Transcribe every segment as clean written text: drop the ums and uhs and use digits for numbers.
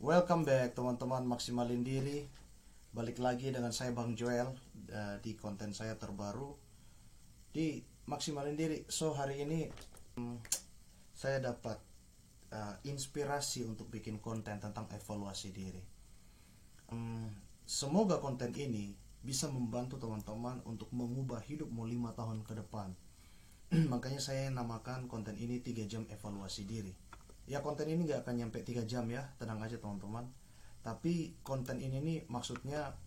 Welcome back teman-teman, maksimalin diri. Balik lagi dengan saya Bang Joel di konten saya terbaru di maksimalin diri. So hari ini saya dapat inspirasi untuk bikin konten tentang evaluasi diri. Semoga konten ini bisa membantu teman-teman untuk mengubah hidupmu 5 tahun ke depan. Makanya saya namakan konten ini 3 jam evaluasi diri. Ya, konten ini gak akan nyampe 3 jam ya, tenang aja teman-teman. Tapi konten ini nih maksudnya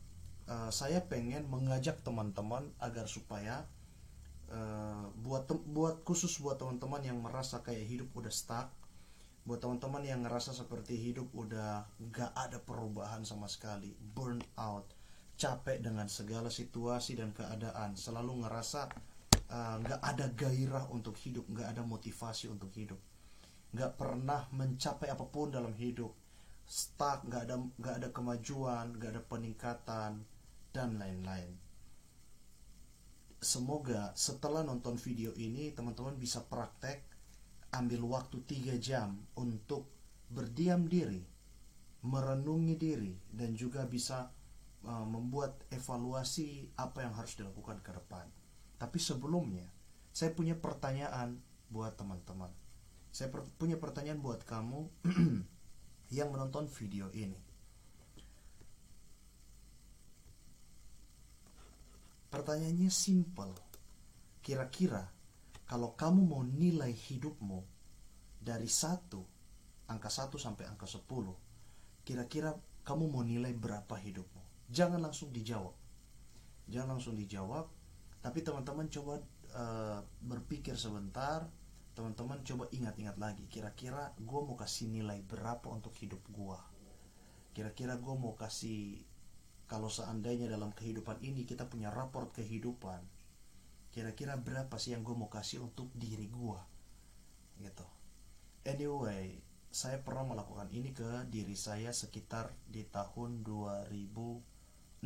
saya pengen mengajak teman-teman agar supaya khusus buat teman-teman yang merasa kayak hidup udah stuck, buat teman-teman yang ngerasa seperti hidup udah gak ada perubahan sama sekali, burn out, capek dengan segala situasi dan keadaan, selalu ngerasa gak ada gairah untuk hidup, gak ada motivasi untuk hidup, gak pernah mencapai apapun dalam hidup, stuck, gak ada kemajuan, gak ada peningkatan dan lain-lain. Semoga setelah nonton video ini teman-teman bisa praktek, ambil waktu 3 jam untuk berdiam diri, merenungi diri, dan juga bisa membuat evaluasi apa yang harus dilakukan ke depan. Tapi sebelumnya saya punya pertanyaan buat teman-teman. Saya punya pertanyaan buat kamu yang menonton video ini. Pertanyaannya simple. Kira-kira kalau kamu mau nilai hidupmu dari angka 1 sampai angka 10, kira-kira kamu mau nilai berapa hidupmu? Jangan langsung dijawab. Tapi teman-teman coba berpikir sebentar. Teman-teman coba ingat-ingat lagi, kira-kira gue mau kasih nilai berapa untuk hidup gue? Kira-kira gue mau kasih, kalau seandainya dalam kehidupan ini kita punya raport kehidupan, kira-kira berapa sih yang gue mau kasih untuk diri gue gitu. Anyway, saya pernah melakukan ini ke diri saya sekitar di tahun 2016.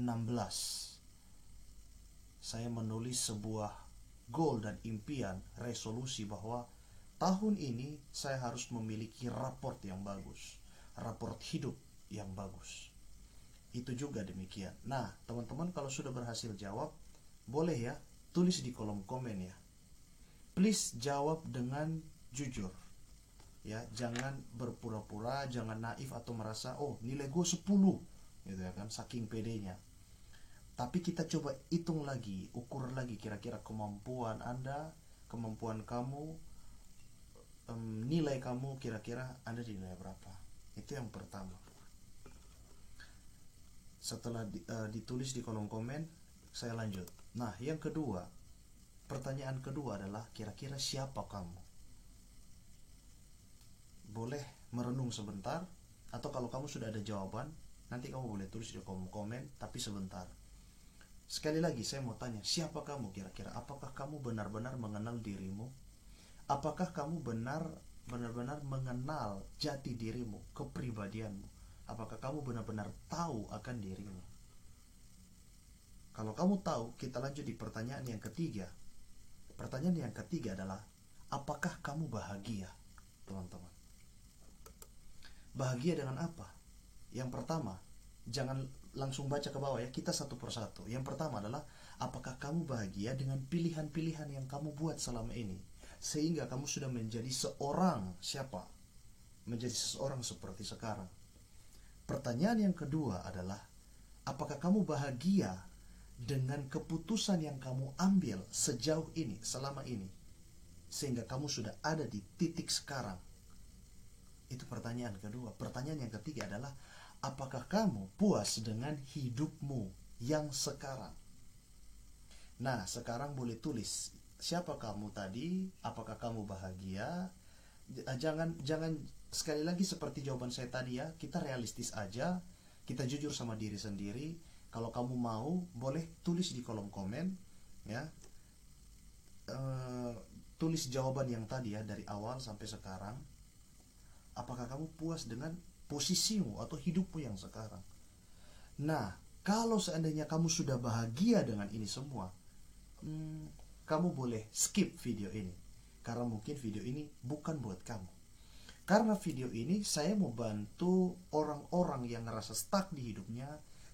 Saya menulis sebuah goal dan impian, resolusi bahwa tahun ini saya harus memiliki raport yang bagus, raport hidup yang bagus. Itu juga demikian. Nah, teman-teman kalau sudah berhasil jawab, boleh ya tulis di kolom komen ya. Please jawab dengan jujur. Ya, jangan berpura-pura, jangan naif atau merasa oh nilai gue 10 gitu ya kan, saking pedenya. Tapi kita coba hitung lagi, ukur lagi kira-kira kemampuan Anda, kemampuan kamu, nilai kamu kira-kira Anda di nilai berapa. Itu yang pertama. Setelah ditulis di kolom komen, saya lanjut. Nah, yang kedua, pertanyaan kedua adalah kira-kira siapa kamu? Boleh merenung sebentar, atau kalau kamu sudah ada jawaban, nanti kamu boleh tulis di kolom komen, tapi sebentar. Sekali lagi saya mau tanya, siapa kamu kira-kira? Apakah kamu benar-benar mengenal dirimu? Apakah kamu benar-benar mengenal jati dirimu, kepribadianmu? Apakah kamu benar-benar tahu akan dirimu? Kalau kamu tahu, kita lanjut di pertanyaan yang ketiga. Pertanyaan yang ketiga adalah, apakah kamu bahagia, teman-teman? Bahagia dengan apa? Yang pertama, jangan langsung baca ke bawah ya, kita satu persatu. Yang pertama adalah, apakah kamu bahagia dengan pilihan-pilihan yang kamu buat selama ini, sehingga kamu sudah menjadi seorang siapa? Menjadi seseorang seperti sekarang. Pertanyaan yang kedua adalah, apakah kamu bahagia dengan keputusan yang kamu ambil sejauh ini, selama ini, sehingga kamu sudah ada di titik sekarang? Itu pertanyaan kedua. Pertanyaan yang ketiga adalah, apakah kamu puas dengan hidupmu yang sekarang? Nah, sekarang boleh tulis, siapa kamu tadi? Apakah kamu bahagia? Jangan sekali lagi seperti jawaban saya tadi ya, kita realistis aja, kita jujur sama diri sendiri. Kalau kamu mau, boleh tulis di kolom komen ya. Tulis jawaban yang tadi ya, dari awal sampai sekarang. Apakah kamu puas dengan posisimu atau hidupmu yang sekarang? Nah, kalau seandainya kamu sudah bahagia dengan ini semua, kamu boleh skip video ini, karena mungkin video ini bukan buat kamu. Karena video ini saya mau bantu orang-orang yang ngerasa stuck di hidupnya,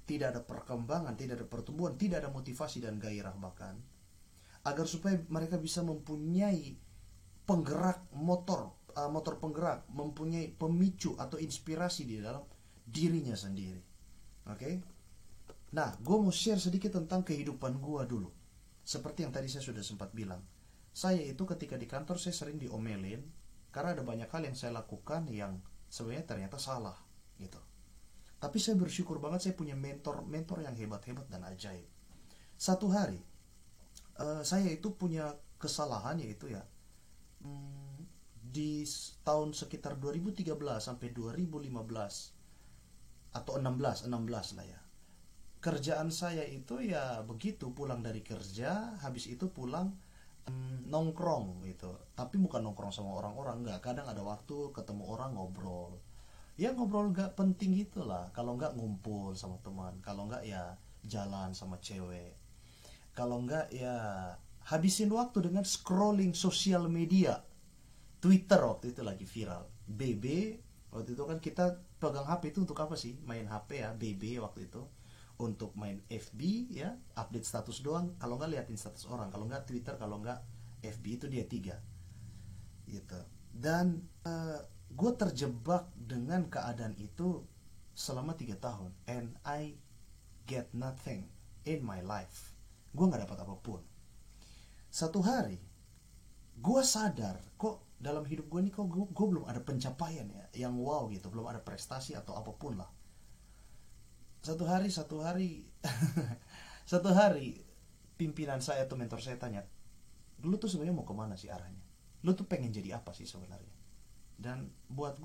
tidak ada perkembangan, tidak ada pertumbuhan, tidak ada motivasi dan gairah bahkan, agar supaya mereka bisa mempunyai penggerak motor penggerak, mempunyai pemicu atau inspirasi di dalam dirinya sendiri. Oke? Nah, gue mau share sedikit tentang kehidupan gue dulu. Seperti yang tadi saya sudah sempat bilang. Saya itu ketika di kantor saya sering diomelin karena ada banyak hal yang saya lakukan yang sebenarnya ternyata salah gitu. Tapi saya bersyukur banget saya punya mentor yang hebat-hebat dan ajaib. Satu hari saya itu punya kesalahan yaitu ya di tahun sekitar 2013 sampai 2015 atau 16 lah ya. Kerjaan saya itu ya begitu, pulang dari kerja, habis itu pulang nongkrong gitu. Tapi bukan nongkrong sama orang-orang, enggak. Kadang ada waktu ketemu orang ngobrol. Ya ngobrol gak penting gitu lah. Kalau enggak ngumpul sama teman, kalau enggak ya jalan sama cewek. Kalau enggak ya habisin waktu dengan scrolling sosial media. Twitter waktu itu lagi viral. BB waktu itu kan kita pegang HP itu untuk apa sih? Main HP ya, BB waktu itu. Untuk main FB ya, update status doang, kalau nggak liatin status orang, kalau nggak Twitter, kalau nggak FB, itu dia 3 gitu. Dan gue terjebak dengan keadaan itu selama 3 tahun, and I get nothing in my life. Gue nggak dapat apapun. Satu hari gue sadar kok dalam hidup gue ini kok gue belum ada pencapaian ya yang wow gitu, belum ada prestasi atau apapun lah. Satu hari satu hari pimpinan saya atau mentor saya tanya, "Lu tuh sebenarnya mau kemana sih arahnya? Lu tuh pengen jadi apa sih sebenarnya?" Dan buat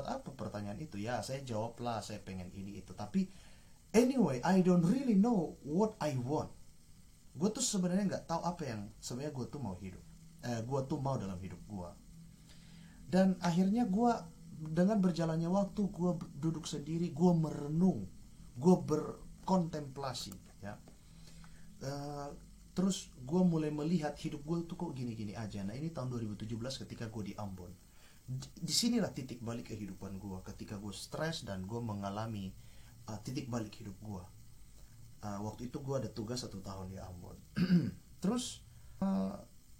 apa pertanyaan itu? Ya saya jawab lah, saya pengen ini itu. Tapi anyway, I don't really know what I want. Gue tuh sebenarnya nggak tahu apa yang sebenarnya gue tuh mau dalam hidup gue. Dan akhirnya gue, dengan berjalannya waktu, gue duduk sendiri, gue merenung, gue berkontemplasi ya. Terus gue mulai melihat hidup gue tuh kok gini-gini aja. Nah ini tahun 2017 ketika gue di Ambon. Disinilah titik balik kehidupan gue, ketika gue stres dan gue mengalami titik balik hidup gue. Waktu itu gue ada tugas 1 tahun di Ambon. Terus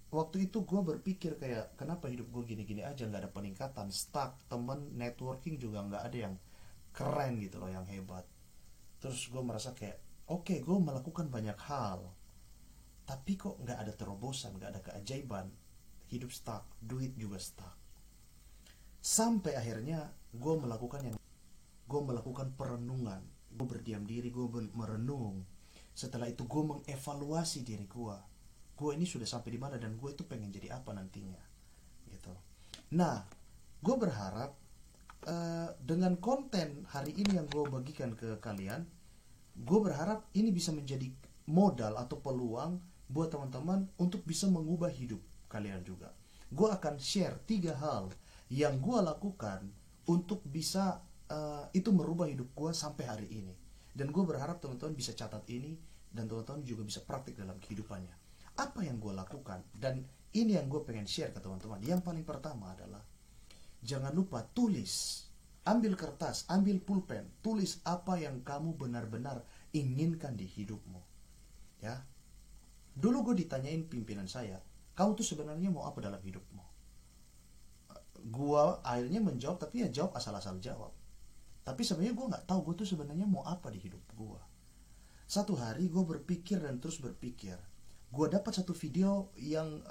waktu itu gue berpikir kayak, kenapa hidup gue gini-gini aja, nggak ada peningkatan, stuck, teman, networking juga nggak ada yang keren gitu loh, yang hebat. Terus gue merasa kayak, oke, gue melakukan banyak hal, tapi kok nggak ada terobosan, nggak ada keajaiban. Hidup stuck, duit juga stuck. Sampai akhirnya gue melakukan perenungan. Gue berdiam diri, gue merenung. Setelah itu gue mengevaluasi diri gue. Gue ini sudah sampai di mana dan gue itu pengen jadi apa nantinya, gitu. Nah, gue berharap dengan konten hari ini yang gue bagikan ke kalian, gue berharap ini bisa menjadi modal atau peluang buat teman-teman untuk bisa mengubah hidup kalian juga. Gue akan share 3 hal yang gue lakukan untuk bisa itu merubah hidup gue sampai hari ini. Dan gue berharap teman-teman bisa catat ini dan teman-teman juga bisa praktik dalam kehidupannya. Apa yang gue lakukan, dan ini yang gue pengen share ke teman-teman. Yang paling pertama adalah, jangan lupa tulis. Ambil kertas, ambil pulpen, tulis apa yang kamu benar-benar inginkan di hidupmu. Ya. Dulu gue ditanyain pimpinan saya, "Kamu tuh sebenarnya mau apa dalam hidupmu?" Gue akhirnya menjawab, tapi ya jawab asal-asal jawab. Tapi sebenarnya gue nggak tahu gue tuh sebenarnya mau apa di hidup gue. Satu hari gue berpikir dan terus berpikir. Gue dapat satu video yang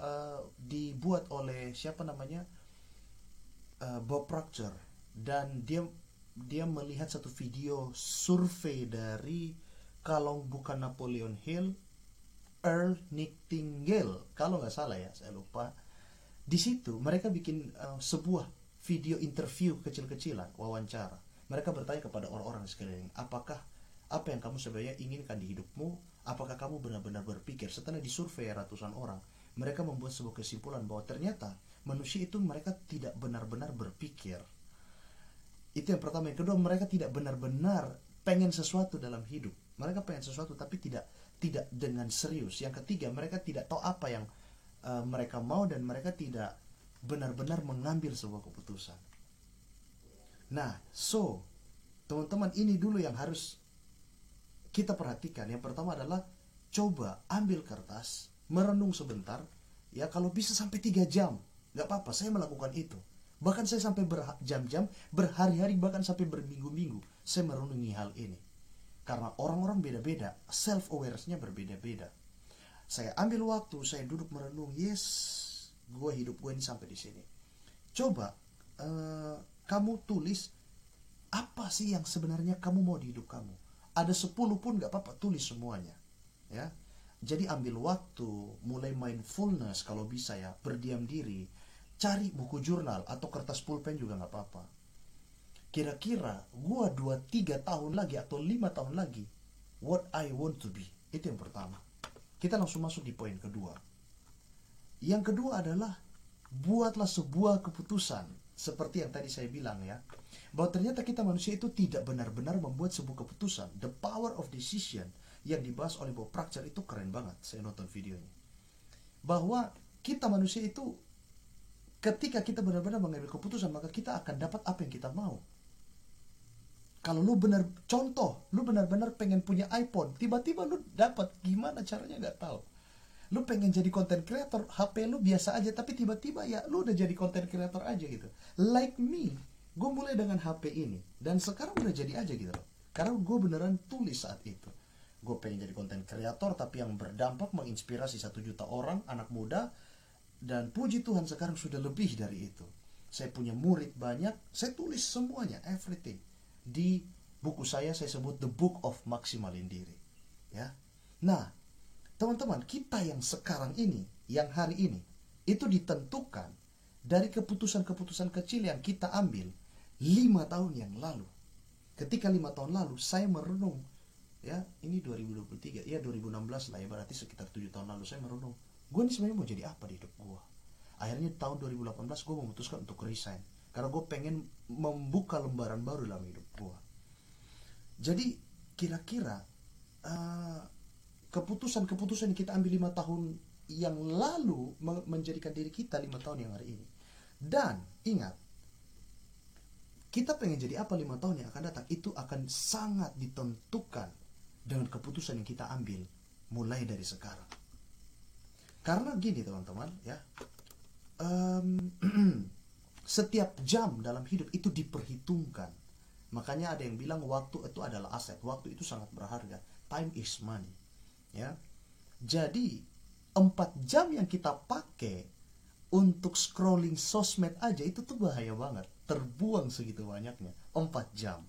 dibuat oleh siapa namanya, Bob Proctor, dan dia melihat satu video survei dari, kalau bukan Napoleon Hill, Earl Nightingale, kalau nggak salah ya, saya lupa. Di situ mereka bikin sebuah video interview kecil-kecilan, wawancara. Mereka bertanya kepada orang-orang di sekeliling, apa yang kamu sebenarnya inginkan di hidupmu? Apakah kamu benar-benar berpikir? Setelah disurvei ratusan orang, mereka membuat sebuah kesimpulan bahwa ternyata manusia itu mereka tidak benar-benar berpikir. Itu yang pertama. Yang kedua, mereka tidak benar-benar pengen sesuatu dalam hidup. Mereka pengen sesuatu tapi tidak dengan serius. Yang ketiga, mereka tidak tahu apa yang mereka mau, dan mereka tidak benar-benar mengambil sebuah keputusan. Nah, teman-teman, ini dulu yang harus kita perhatikan. Yang pertama adalah coba ambil kertas, merenung sebentar, ya kalau bisa sampai 3 jam, nggak apa-apa, saya melakukan itu. Bahkan saya sampai berjam-jam, berhari-hari, bahkan sampai berminggu-minggu, saya merenungi hal ini. Karena orang-orang beda-beda, self-awareness-nya berbeda-beda. Saya ambil waktu, saya duduk merenung, yes, hidup gue ini sampai di sini. Coba kamu tulis apa sih yang sebenarnya kamu mau di hidup kamu. Ada 10 pun gak apa-apa, tulis semuanya. Ya, jadi ambil waktu, mulai mindfulness kalau bisa ya, berdiam diri, cari buku jurnal atau kertas pulpen juga gak apa-apa. Kira-kira gua 2-3 tahun lagi atau 5 tahun lagi, what I want to be. Itu yang pertama. Kita langsung masuk di poin kedua. Yang kedua adalah buatlah sebuah keputusan. Seperti yang tadi saya bilang ya, bahwa ternyata kita manusia itu tidak benar-benar membuat sebuah keputusan. The power of decision yang dibahas oleh Bob Proctor itu keren banget. Saya nonton videonya. Bahwa kita manusia itu ketika kita benar-benar mengambil keputusan, maka kita akan dapat apa yang kita mau. Kalau lu benar-benar pengen punya iPhone, tiba-tiba lu dapat, gimana caranya nggak tahu. Lu pengen jadi content creator, HP lu biasa aja, tapi tiba-tiba ya lu udah jadi content creator aja gitu. Like me, gue mulai dengan HP ini, dan sekarang udah jadi aja gitu loh. Karena gue beneran tulis saat itu. Gue pengen jadi content creator, tapi yang berdampak menginspirasi 1 juta orang, anak muda, dan puji Tuhan sekarang sudah lebih dari itu. Saya punya murid banyak, saya tulis semuanya, everything. Di buku saya sebut The Book of Maksimalin Diri. Ya. Nah, teman-teman, kita yang sekarang ini, yang hari ini, itu ditentukan dari keputusan-keputusan kecil yang kita ambil 5 tahun yang lalu. Ketika 5 tahun lalu, saya merenung, ya, ini 2023, ya 2016 lah ya, berarti sekitar 7 tahun lalu saya merenung, gue ini sebenarnya mau jadi apa di hidup gue. Akhirnya tahun 2018 gue memutuskan untuk resign, karena gue pengen membuka lembaran baru dalam hidup gue. Jadi kira-kira keputusan-keputusan yang kita ambil 5 tahun yang lalu menjadikan diri kita 5 tahun yang hari ini. Dan ingat, kita pengen jadi apa 5 tahun yang akan datang, itu akan sangat ditentukan dengan keputusan yang kita ambil mulai dari sekarang. Karena gini teman-teman ya, setiap jam dalam hidup itu diperhitungkan. Makanya ada yang bilang waktu itu adalah aset, waktu itu sangat berharga. Time is money. Ya, jadi 4 jam yang kita pakai untuk scrolling sosmed aja itu tuh bahaya banget. Terbuang segitu banyaknya 4 jam.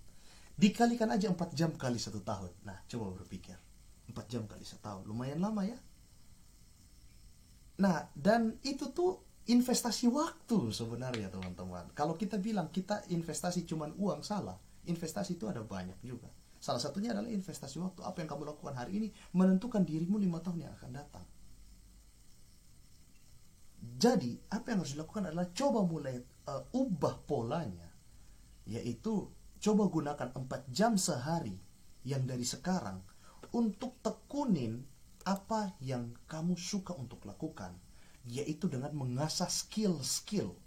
Dikalikan aja 4 jam kali 1 tahun. Nah, coba berpikir, 4 jam kali 1 tahun, lumayan lama ya. Nah, dan itu tuh investasi waktu sebenarnya teman-teman. Kalau kita bilang kita investasi cuman uang, salah. Investasi itu ada banyak juga. Salah satunya adalah investasi waktu. Apa yang kamu lakukan hari ini menentukan dirimu 5 tahun yang akan datang. Jadi apa yang harus dilakukan adalah coba mulai ubah polanya, yaitu coba gunakan 4 jam sehari yang dari sekarang untuk tekunin apa yang kamu suka untuk lakukan, yaitu dengan mengasah skill-skill.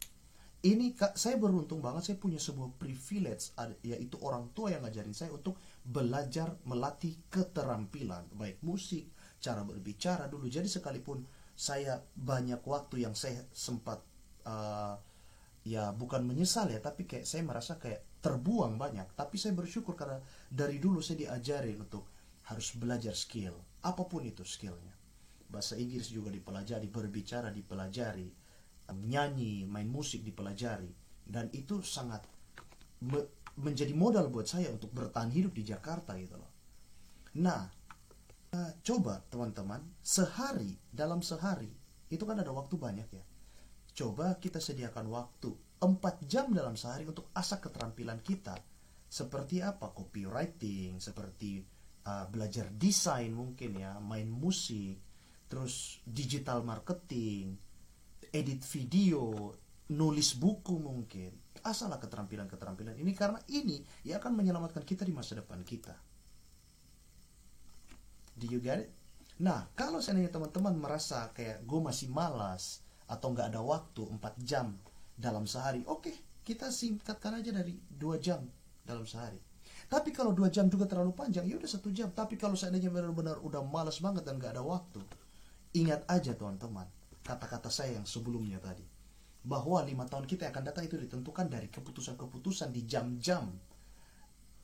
Ini saya beruntung banget, saya punya sebuah privilege, yaitu orang tua yang ngajarin saya untuk belajar melatih keterampilan, baik musik, cara berbicara dulu. Jadi sekalipun saya banyak waktu yang saya sempat ya bukan menyesal ya, tapi kayak saya merasa kayak terbuang banyak, tapi saya bersyukur karena dari dulu saya diajarin untuk harus belajar skill, apapun itu skillnya. Bahasa Inggris juga dipelajari, berbicara dipelajari, nyanyi, main musik dipelajari, dan itu sangat menjadi modal buat saya untuk bertahan hidup di Jakarta gitu loh. Nah, coba teman-teman, dalam sehari itu kan ada waktu banyak ya. Coba kita sediakan waktu 4 jam dalam sehari untuk asah keterampilan kita. Seperti apa? Copywriting, seperti belajar desain mungkin ya, main musik, terus digital marketing, edit video, nulis buku mungkin. Asahlah keterampilan-keterampilan ini, karena ini yang akan menyelamatkan kita di masa depan kita. Do you get it? Nah, kalau seandainya teman-teman merasa kayak gue masih malas, atau nggak ada waktu 4 jam dalam sehari, oke, kita singkatkan aja dari 2 jam dalam sehari. Tapi kalau 2 jam juga terlalu panjang, ya udah 1 jam. Tapi kalau seandainya benar-benar udah malas banget dan nggak ada waktu, ingat aja teman-teman, kata-kata saya yang sebelumnya tadi, bahwa 5 tahun kita yang akan datang itu ditentukan dari keputusan-keputusan di jam-jam,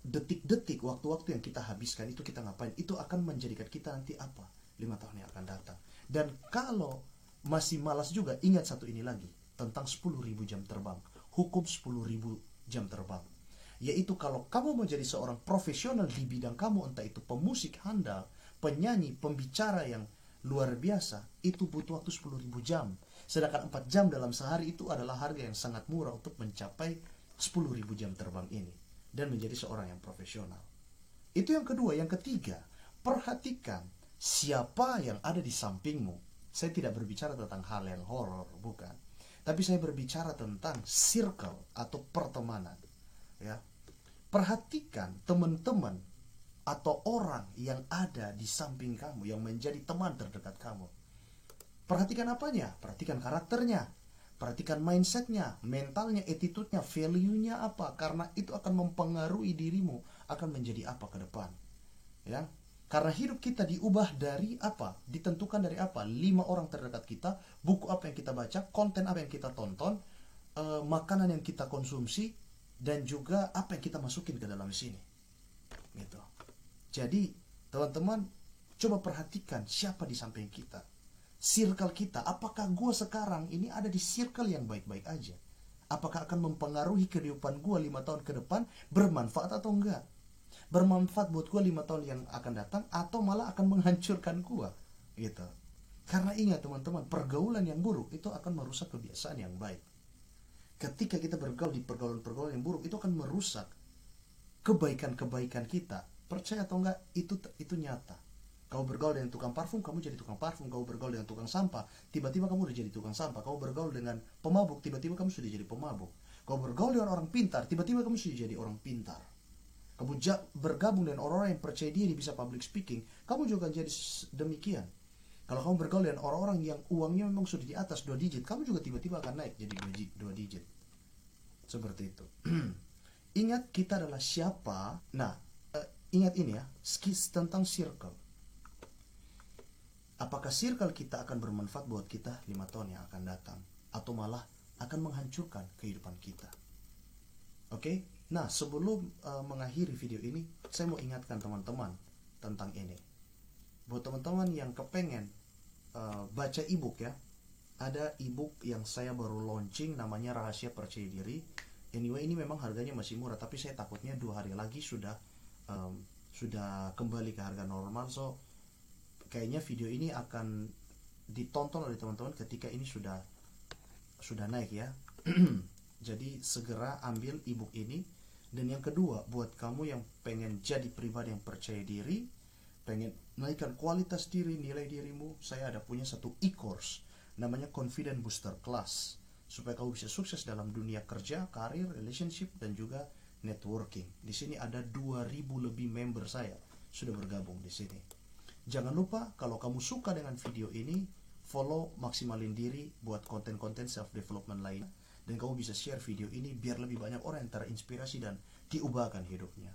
detik-detik, waktu-waktu yang kita habiskan. Itu kita ngapain, itu akan menjadikan kita nanti apa 5 tahun yang akan datang. Dan kalau masih malas juga, ingat satu ini lagi, tentang 10.000 jam terbang, hukum 10.000 jam terbang, yaitu kalau kamu mau jadi seorang profesional di bidang kamu, entah itu pemusik handal, penyanyi, pembicara yang luar biasa, itu butuh waktu 10.000 jam. Sedangkan 4 jam dalam sehari itu adalah harga yang sangat murah untuk mencapai 10.000 jam terbang ini dan menjadi seorang yang profesional. Itu yang kedua. Yang ketiga, perhatikan siapa yang ada di sampingmu. Saya tidak berbicara tentang hal yang horor, bukan. Tapi saya berbicara tentang circle atau pertemanan. Ya, perhatikan teman-teman atau orang yang ada di samping kamu, yang menjadi teman terdekat kamu. Perhatikan apanya? Perhatikan karakternya, perhatikan mindsetnya, mentalnya, attitude-nya, value-nya apa. Karena itu akan mempengaruhi dirimu akan menjadi apa ke depan. Ya, karena hidup kita diubah dari apa? Ditentukan dari apa? 5 orang terdekat kita, buku apa yang kita baca, konten apa yang kita tonton, makanan yang kita konsumsi, dan juga apa yang kita masukin ke dalam sini. Gitu. Jadi, teman-teman, coba perhatikan siapa di samping kita. Circle kita, apakah gue sekarang ini ada di circle yang baik-baik aja? Apakah akan mempengaruhi kehidupan gue 5 tahun ke depan, bermanfaat atau enggak? Bermanfaat buat gue 5 tahun yang akan datang, atau malah akan menghancurkan gue? Gitu. Karena ingat teman-teman, pergaulan yang buruk itu akan merusak kebiasaan yang baik. Ketika kita bergaul di pergaulan-pergaulan yang buruk, itu akan merusak kebaikan-kebaikan kita. Percaya atau enggak, itu nyata. Kau bergaul dengan tukang parfum, kamu jadi tukang parfum. Kau bergaul dengan tukang sampah, tiba-tiba kamu udah jadi tukang sampah. Kau bergaul dengan pemabuk, tiba-tiba kamu sudah jadi pemabuk. Kau bergaul dengan orang pintar, tiba-tiba kamu sudah jadi orang pintar. Kamu bergabung dengan orang-orang yang percaya diri bisa public speaking, kamu juga jadi demikian. Kalau kamu bergaul dengan orang-orang yang uangnya memang sudah di atas 2 digit, kamu juga tiba-tiba akan naik jadi 2 digit. Seperti itu. Ingat kita adalah siapa. Nah, ingat ini ya, tentang circle. Apakah circle kita akan bermanfaat buat kita 5 tahun yang akan datang, atau malah akan menghancurkan kehidupan kita? Oke? Nah, sebelum mengakhiri video ini, saya mau ingatkan teman-teman tentang ini. Buat teman-teman yang kepengen baca ebook ya, ada ebook yang saya baru launching, namanya Rahasia Percaya Diri. Anyway, ini memang harganya masih murah, tapi saya takutnya 2 hari lagi sudah kembali ke harga normal. So kayaknya video ini akan ditonton oleh teman-teman ketika ini sudah naik ya. Jadi segera ambil ebook ini. Dan yang kedua, buat kamu yang pengen jadi pribadi yang percaya diri, pengen naikkan kualitas diri, nilai dirimu, saya ada punya satu e-course namanya Confident Booster Class, supaya kamu bisa sukses dalam dunia kerja, karir, relationship, dan juga networking. Di sini ada 2.000 lebih member saya sudah bergabung di sini. Jangan lupa kalau kamu suka dengan video ini, follow Maksimalin Diri buat konten-konten self development lain, dan kamu bisa share video ini biar lebih banyak orang yang terinspirasi dan diubahkan hidupnya.